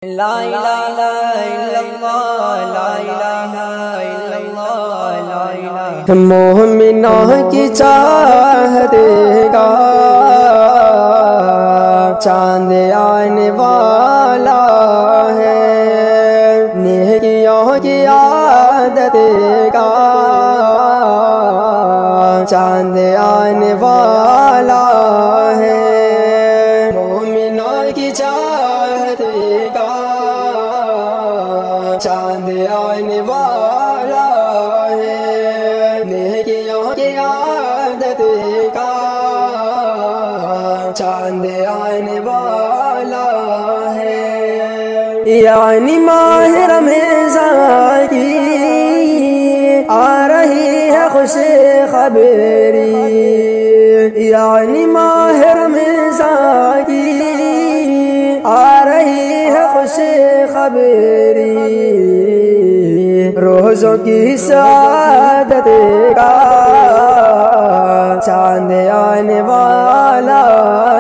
لا الہ الا اللہ لا الہ الا اللہ لا الہ مومنوں کی چاہت کا چاند آنے والا ہے، نیکیوں کی عادت کا چاند آنے والا ہے، مومنوں کی چاہت کا چاند آنے والا ہے، نیکیوں کی عادت کا چاند آنے والا ہے، یعنی ماہ رمضان کی آ رہی ہے خوش خبری، یعنی ماہ رمضان کی آ رہی ہے خوش خبری، روزوں کی سعادت کا چاند آنے والا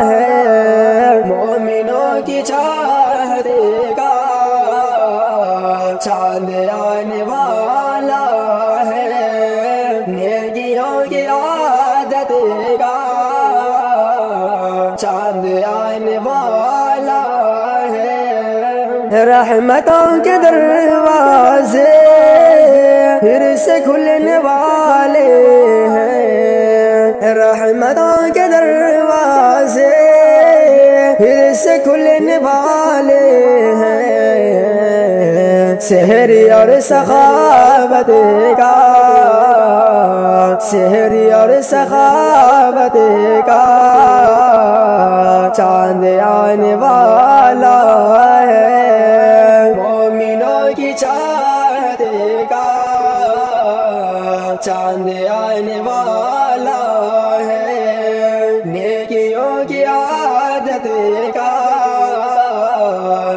ہے، مومنوں کی چاہت کا چاند آنے والا ہے، نیکیوں کی عادت کا چاند آنے والا ہے، رحمتوں کے دروازے پھر سے کھلنے والے ہیں، رحمتوں کے دروازے پھر سے کھلنے والے ہیں، سحری اور سخاوت کا سحری اور سخاوت کا چاند آنے والا ہے، مومنوں کی چاہت کا چاند آنے والا ہے، نیکیوں کی عادت کا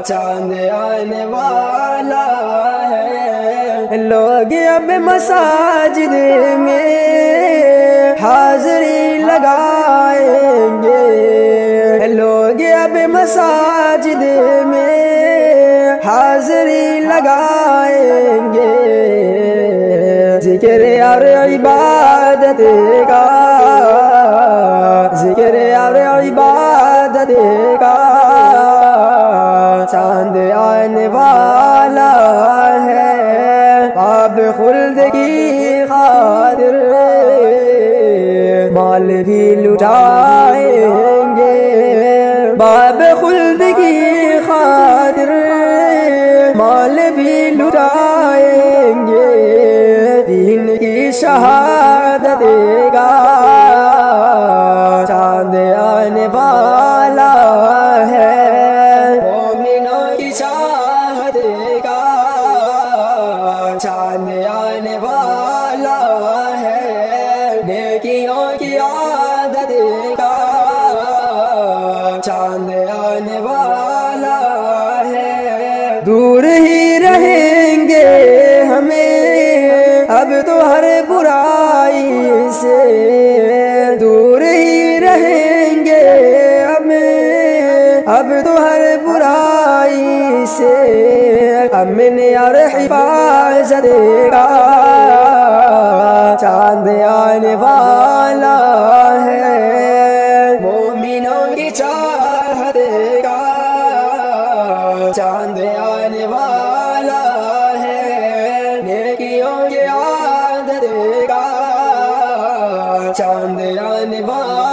چاند آنے والا ہے، لوگ اب مساجد میں حاضری لگائیں گے، لوگ اب مساجد میں حاضری لگائیں گے، ذکر اور عبادت کا ذکر اور عبادت کا چاند آنے والا ہے، باب خلد کی خاطر مال بھی لٹائیں گے، باب خلد کی خاطر مال بھی لٹائیں گے، دین کی شہادت کا چاند آنے والا ہے، مومنوں کی چاہت کا چاند آنے والا ہے، نیکیوں کی عادت کا چاند آنے والا ہے، دور ہی رہیں گے ہمیں اب تو ہر برائی سے، دور ہی رہیں گے ہمیں اب تو ہر برائی سے، امن اور حفاظت کا چاند آنے والا ہے، مومنوں کی چاہت کا چاند آنے والا ہے، نیکیوں کی عادت کا چاند آنے والا